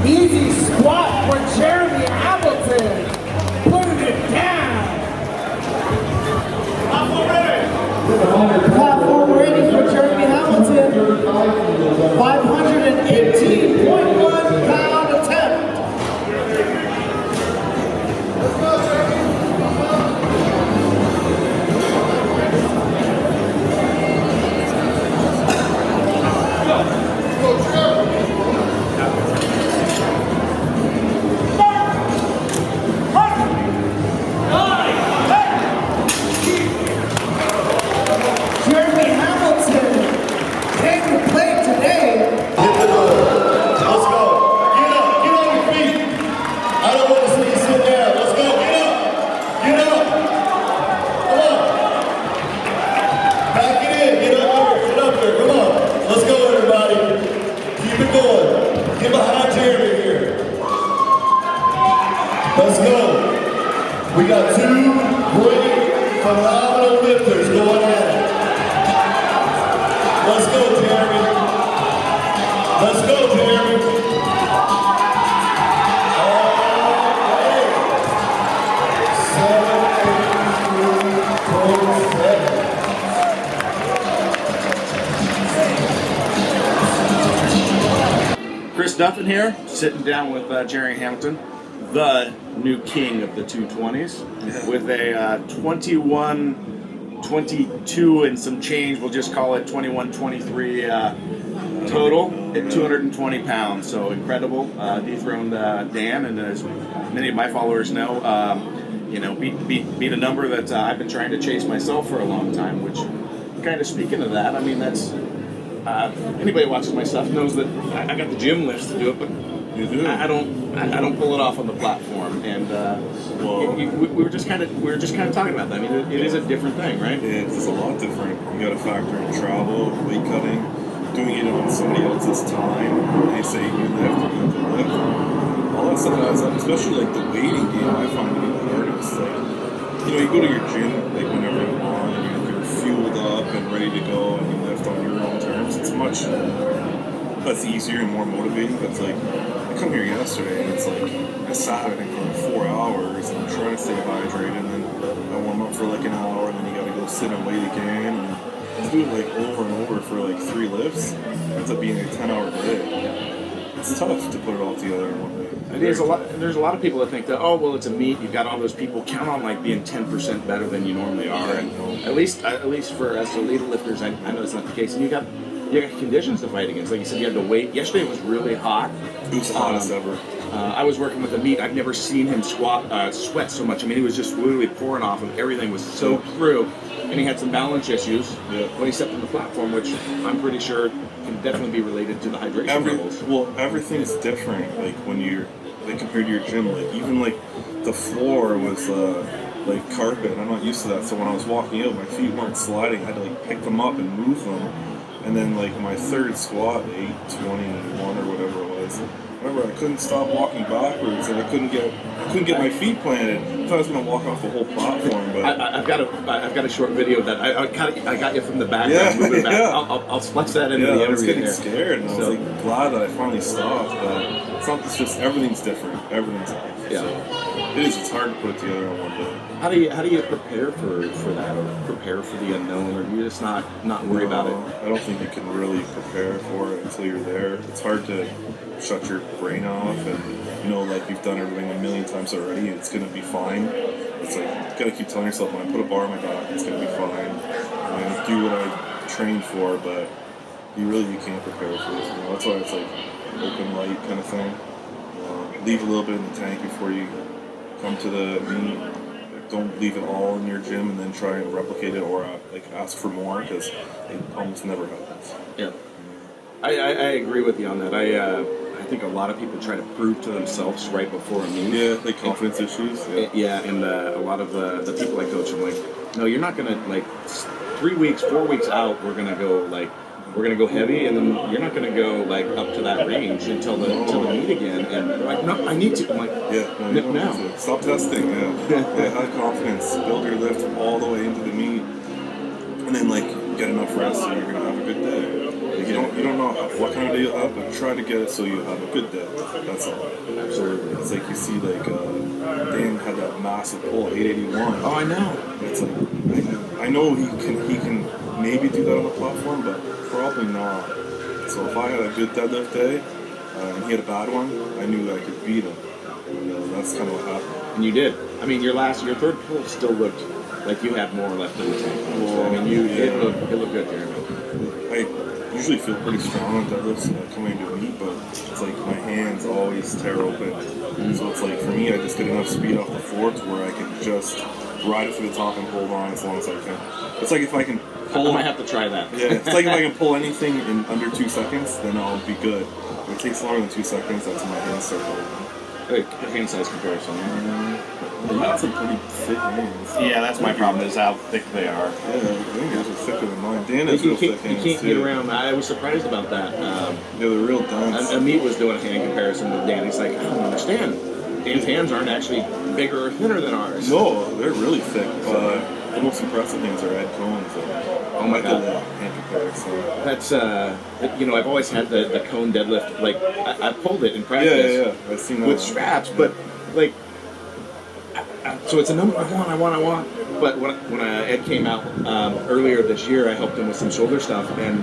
Easy squat for Jeremy Hamilton. Putting it down. Platform ready for Jeremy Hamilton. 518.1 pound attempt. Jeremy Hamilton came to play today. Hit the door. Let's go. Get up. Get on your feet. I don't want to see you sit down. Let's go. Get up. Get up. Come on. Back it in. Get up there. Get up there. Come on. Let's go, everybody. Keep it going. Get behind Jeremy here. Let's go. We got two great, phenomenal lifters going at it. Let's go, Jeremy. Let's go, Jeremy. All right. 783.7. Chris Duffin here, sitting down with Jerry Hamilton, the new king of the 220s, with a 21-22 and some change. We'll just call it 21-23 total at 220 pounds. So incredible. Dethroned Dan, and as many of my followers know, beat a number that I've been trying to chase myself for a long time. Which, kind of speaking of that, I mean that's. Anybody who watches my stuff knows that I got the gym lifts to do it, but I don't pull it off on the platform. And we were just kind of talking about that. I mean, it is a different thing, right? It's a lot different. You got to factor in travel, weight cutting, doing it on somebody else's time. They say you lift, you have to lift. All that stuff adds up, especially like the weighting game. I find to be the hardest. Like, you go to your gym like whenever you want, and you're fueled up and ready to go, and you lift on your own terms. It's much less easier and more motivating. But it's like, I come here yesterday, and it's like I sat I think for 4 hours, and I'm trying to stay hydrated, and then I warm up for like an hour, and then you got to go sit and wait again, and do it like over and over for like 3 lifts. It ends up being a 10-hour day. It's tough to put it all together in one day. There's a lot of people that think that, oh well, it's a meet. You've got all those people. Count on like being 10% better than you normally are. And at least for us elite lifters, I know it's not the case. And you got conditions to fight against. Like you said, you had to wait. Yesterday was really hot. It was the hottest ever. I was working with a meet. I've never seen him sweat so much. I mean, he was just literally pouring off, and everything was soaked through. And he had some balance issues when he stepped on the platform, which I'm pretty sure can definitely be related to the hydration levels. Well, everything's different. Like when you're compared to your gym, like even like the floor was like carpet. I'm not used to that. So when I was walking out, my feet weren't sliding. I had to like pick them up and move them. And then like my third squat, 821 or whatever it was. Remember, I couldn't stop walking backwards, and I couldn't get my feet planted. I thought I was gonna walk off the whole platform, but I've got a short video of that. I got you from the background, moving back. I'll splice that into the interview. I was getting scared, and I was like glad that I finally stopped. But it's just everything's different. Everything's off. Yeah. So it's hard to put it together in one day. How do you prepare for that, or prepare for the unknown, or you just not worry about it? I don't think you can really prepare for it until you're there. It's hard to shut your brain off and like you've done everything a million times already. It's gonna be fine. It's like you gotta keep telling yourself, when I put a bar on my back, it's gonna be fine. I'm gonna do what I trained for, but you can't prepare for it. That's why it's like open light kind of thing. Leave a little bit in the tank before you come to the meet. Don't leave it all in your gym and then try and replicate it or ask for more, because it almost never happens. Yeah, I agree with you on that. I think a lot of people try to prove to themselves right before a meet. Yeah, like confidence issues. Yeah, and a lot of the people I coach, I'm like, no, you're not gonna 3 weeks, 4 weeks out, we're gonna go heavy, and then you're not gonna go like up to that range until the meet again. And they're like, no, I need to. I'm like, Yeah, no, you don't now. need to. Stop testing. Yeah, have confidence. Build your lift all the way into the meet, and then like get enough rest so you're gonna have a good day. Like, you don't know what kind of day you'll have, but try to get it so you have a good day. That's all. Absolutely. It's like you see like Dan had that massive pull at 881. Oh, I know. It's like I know he can maybe do that on the platform, but probably not. So if I had a good deadlift day and he had a bad one, I knew I could beat him. That's kind of what happened. And you did. I mean, your third pull still looked like you had more left in the tank. I mean, it looked good there. I usually feel pretty strong on deadlifts coming into a meet, but it's like my hands always tear open. So it's like for me, I just get enough speed off the floor to where I can just ride it to the top and hold on as long as I can. It's like if I can pull. I might have to try that. Yeah, it's like if I can pull anything in under 2 seconds, then I'll be good. If it takes longer than 2 seconds, that's when my hands start holding. Hand size comparison. You got some pretty thick hands. Yeah, that's my problem, is how thick they are. Yeah, I think yours are thicker than mine. Dan has real thick hands, You can't too. get around. I was surprised about that. Yeah, they're real dense. Amit was doing a hand comparison with Dan. He's like, I don't understand. Dan's hands aren't actually bigger or thinner than ours. No, they're really thick. The most impressive hands are Ed Coan's. Oh my God. Hand comparison. That's, I've always had the cone deadlift. Like, I pulled it in practice. Yeah. I've seen that with one. straps, but, like, so it's a number I want. But when Ed came out earlier this year, I helped him with some shoulder stuff, and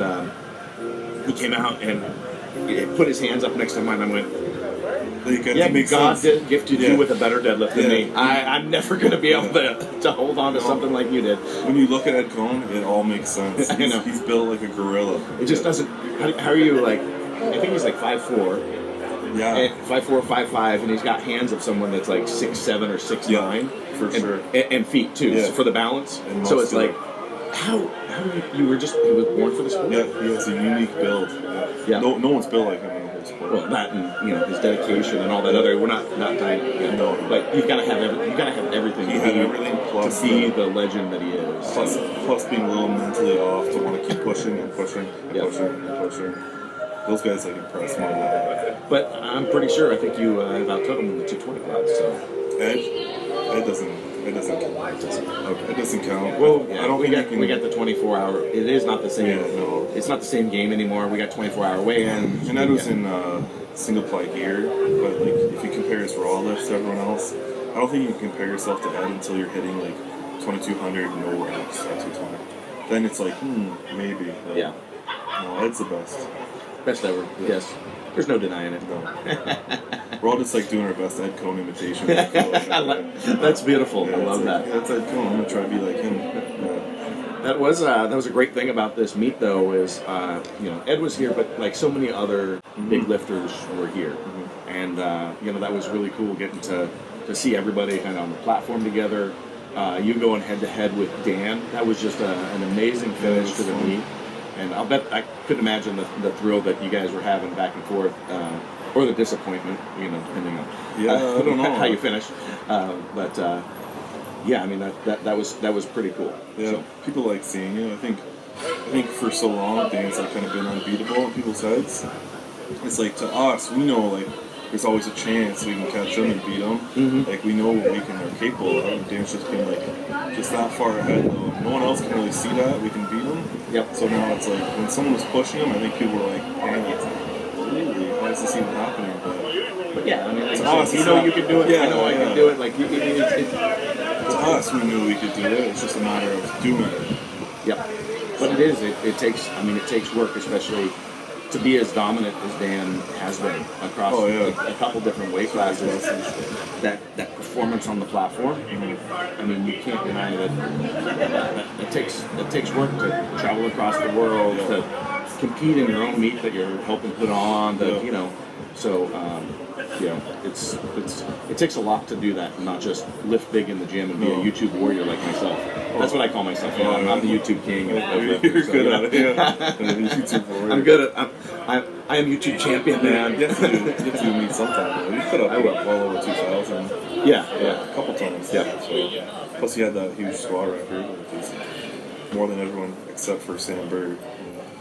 he came out and he put his hands up next to mine. I went, God gifted you with a better deadlift than me. I'm never going to be able to hold on to something like you did. When you look at Ed Coan, it all makes sense. I know. He's built like a gorilla. It just doesn't. How are you like? I think he's like 5'4". Yeah. 5'4", 5'5", and he's got hands of someone that's like 6'7" or 6'9", for sure. And feet too, Yeah. so for the balance. And So it's muscular. like, how you were just, he was born for the sport. Yeah, he has a unique build. Yeah. No one's built like him in the whole sport. Well, that and his dedication and all that other. We're not dying. No. Like you've got to have everything. He to had be- everything plus to be the legend that he is. Plus being a little mentally off to want to keep pushing and pushing and Yep. pushing and pushing. Those guys like impress me a lot. But I'm pretty sure. I think you have outtook him in the 220 class. So Ed doesn't count. okay. It doesn't count. Well, I don't we think got you can. we got the 24-hour. It is not the same. Yeah, no. It's not the same game anymore. We got 24-hour weigh-in. And Ed was in single ply gear, but like if you compare his raw lifts to everyone else, I don't think you can compare yourself to Ed until you're hitting like 2200 no reps at 220. Then it's like maybe. But Yeah. No, Ed's the best. Best ever. Yes. There's no denying it. We're all just like doing our best Ed Coan imitation. I feel like. That's beautiful. Yeah, I it's love like, that. Yeah, that's Ed Coan. I'm gonna try to be like him. Yeah. That was a great thing about this meet, though, is Ed was here, but like so many other big lifters were here, and that was really cool getting to see everybody kind of on the platform together. You going head to head with Dan, that was just an amazing finish to the meet, and I'll bet I couldn't imagine the thrill that you guys were having back and forth, or the disappointment, depending on I don't know how you finish, but. Yeah, I mean that was pretty cool. Yeah, So, people like seeing it. I think for so long, Dan's like kind of been unbeatable in people's heads. It's like to us, we know like there's always a chance we can catch them and beat them. Like we know what we are capable of. And Dan's just been like just that far ahead though. No one else can really see that we can beat them. Yep. So now it's like when someone was pushing him, I think people were like, "Dang, it's like, really? Why is this even happening?" but yeah, I mean, like, us, you it's know not- you can do it. Yeah, I know I yeah. can do it. Like To us, we knew we could do it. It's just a matter of doing it. yeah. But it is. It takes work, especially to be as dominant as Dan has been across Oh, yeah. a couple different weight classes. That performance on the platform. I mean, you can't deny that. It takes work to travel across the world, to compete in your own meet that you're helping put on. So. It takes a lot to do that, and not just lift big in the gym and be a YouTube warrior like myself. That's what I call myself. I'm the YouTube king. You're good at it. Yeah. YouTube warrior. I'm good at. I am YouTube champion, man. You have to do meet sometime. Though. You put up well over 2,000. Yeah. A couple times. Yeah. So, plus, you had that huge squat record. more than everyone except for Sam Bird.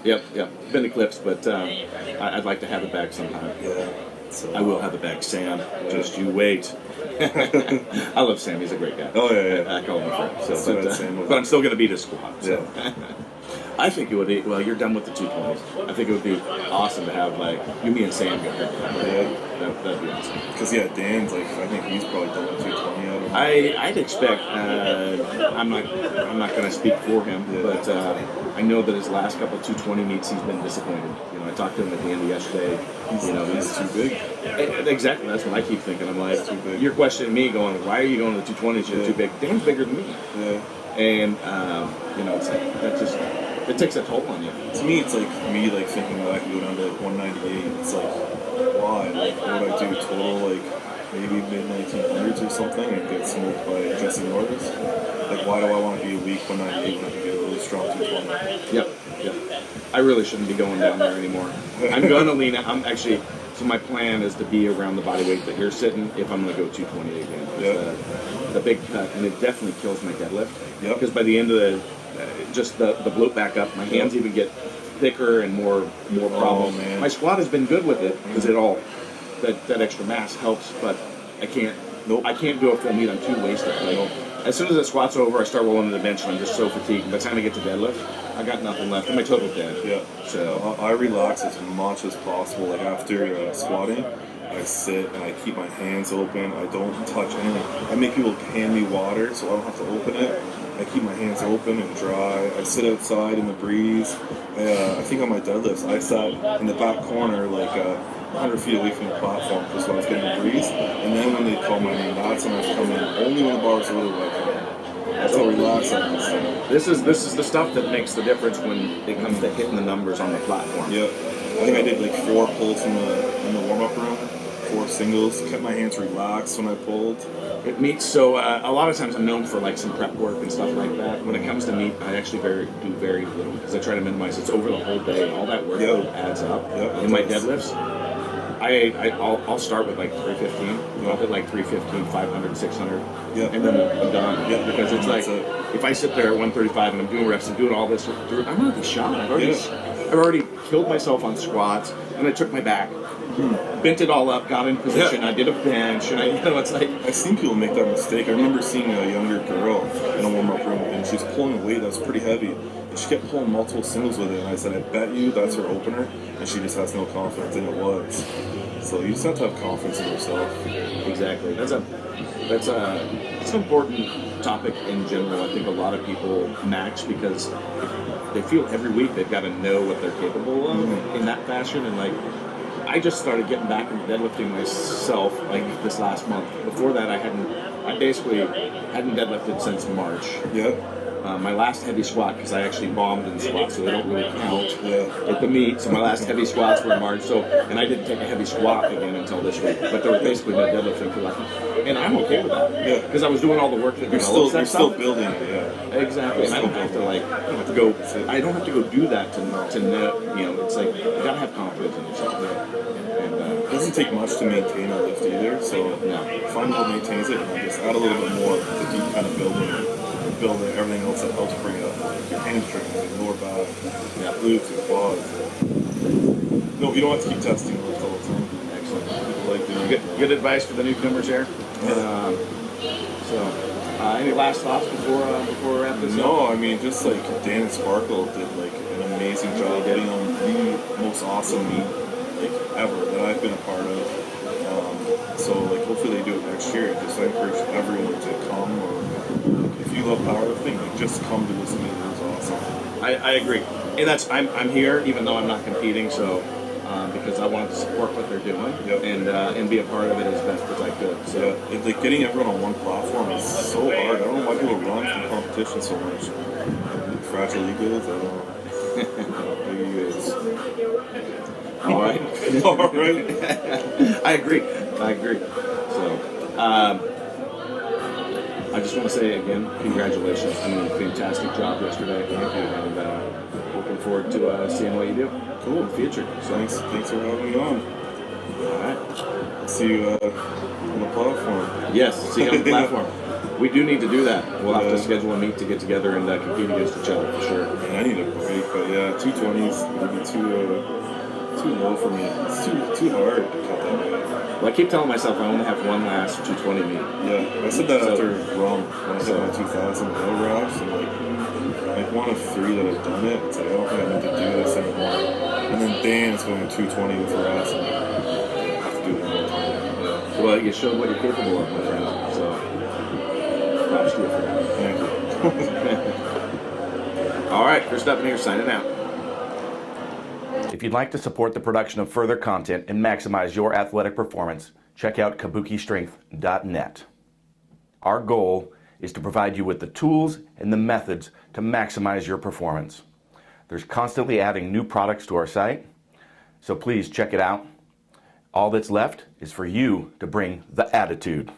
Yep. Been eclipsed, but I'd like to have it back sometime. Yeah. So, I will have it back, Sam. Just you wait. I love Sam. He's a great guy. Oh, yeah. I call him a friend. So, So but, that's Sam. but I'm still going to beat his squad. So. Yeah. I think it would be, well, you're done with the 220s. I think it would be awesome to have, like, you, me, and Sam go there. Yeah. That'd be awesome. Because, yeah, Dan's, like, I think he's probably done with 220 out of I'd expect, I'm not going to speak for him, but I know that his last couple of 220 meets, he's been disappointed. You know, I talked to him at the end of yesterday. He's too big. Exactly, that's what I keep thinking. I'm like, Too big. you're questioning me, going, why are you going to the 220s? You're too big. Dan's bigger than me. Yeah. And, it's like, that just, it takes a toll on you. To me, it's like me, like, thinking that I can go down to, like, 198. It's like, why? Like, what would I do? Total, like, maybe mid-1900s or something and get smoked by Jesse Norris? Like, why do I want to be a weak 198 when I can get a really strong 220? Yep. I really shouldn't be going down there anymore. I'm going to lean out. I'm actually, so my plan is to be around the body weight that you're sitting if I'm going to go 220 again. Yeah. The big cut, and it definitely kills my deadlift. Yep. Because by the end of the, just the bloat back up, my hands even get thicker and more problem. Man. My squat has been good with it because it all, that extra mass helps, but I can't. Nope. I can't do a full meet. I'm too wasted. Like, as soon as the squat's over, I start rolling to the bench, and I'm just so fatigued. By the time I get to deadlift, I got nothing left, and my total's dead. Yeah. So I relax as much as possible. Like, after squatting, I sit and I keep my hands open. I don't touch anything. I make people hand me water so I don't have to open it. I keep my hands open and dry. I sit outside in the breeze. I think on my deadlifts, I sat in the back corner, like 100 feet away from the platform, just so I was getting the breeze. And then when they call my name, that's when I come in. Only when the bar's a little wet. That's how relaxed I am. this is the stuff that makes the difference when it comes to hitting the numbers on the platform. Yeah. I think I did like 4 pulls in the warm-up room, 4 singles. Kept my hands relaxed when I pulled. It meets, so a lot of times I'm known for like some prep work and stuff like that. When it comes to meet, I actually do very little because I try to minimize. It's over the whole day. All that workload adds up. Yep, In my deadlifts, I'll start with like 315. I'll hit like 315, 500, 600, and then I'm done. Yeah. Because it's like if I sit there at 135 and I'm doing reps and doing all this, I'm already shot. I've already killed myself on squats, and I took my back. Bent it all up, got in position. I did a bench, and it's like I've seen people make that mistake. I remember seeing a younger girl in a warm-up room, and she was pulling a weight that was pretty heavy. And she kept pulling multiple singles with it, and I said, I bet you that's her opener, and she just has no confidence, and it was. So you just have to have confidence in yourself. Exactly. That's an important topic in general. I think a lot of people match because they feel every week they've got to know what they're capable of in that fashion, and like. I just started getting back into deadlifting myself like this last month. Before that, I basically hadn't deadlifted since March. Yeah. My last heavy squat, because I actually bombed in squats, so they don't really count Yeah. at the meet. So my last heavy squats were in March. And I didn't take a heavy squat again until this week. But there was basically no deadlifting for like, and I'm okay with that. Yeah. Because I was doing all the work that You're still building it. Yeah. Exactly. And I don't have to I don't have to go do that to know. It's like you gotta have confidence in yourself. And It doesn't take much to maintain a lift either, so find what maintains it, and then just add a little bit more to keep kind of building everything else that helps bring it up, like your hamstrings, your lower back, glutes, your quads. No, you don't have to keep testing the lift all the time. excellent. People like doing Good advice for the newcomers here. Any last thoughts before we wrap this up? No, I mean, just like Dan and Sparkle did like an amazing job getting on the most awesome meet like ever that I've been a part of. So like hopefully they do it next year. Just I encourage everyone to come, or if you love powerlifting, like just come to this meet. It was awesome. I agree, and I'm here even though I'm not competing. So. Because I wanted to support what they're doing and be a part of it as best as I could. So like getting everyone on one platform is so hard. I don't know why people run from competition so much. Fragile egos, I don't know. Big egos. All right. All right. I agree. So I just want to say again, congratulations. I mean, fantastic job yesterday. Thank you, and looking forward to seeing what you do. Cool in the future. So Thanks for having me on. all right. See you on the platform. Yes. See you on the platform. We do need to do that. We'll have to Yeah. schedule a meet to get together and compete against each other for sure. Man, I need a break, but yeah, 220 is maybe too low for me. It's too hard to cut that weight. Well, I keep telling myself I only have one last 220 meet. Yeah, I said that So- after Rome when I hit my 2,000 low reps, and like one of 3 that have done it. It's like I don't think I need to do this anymore. And then Dan is going 220 with Ross, and I have to do it all the time. Yeah. Well, you showed what you're capable of, my friend. So, props to you for that. Thank you. All right, Chris Duffin here, signing out. If you'd like to support the production of further content and maximize your athletic performance, check out kabukistrength.net. Our goal is to provide you with the tools and the methods to maximize your performance. There's constantly adding new products to our site, so please check it out. All that's left is for you to bring the attitude.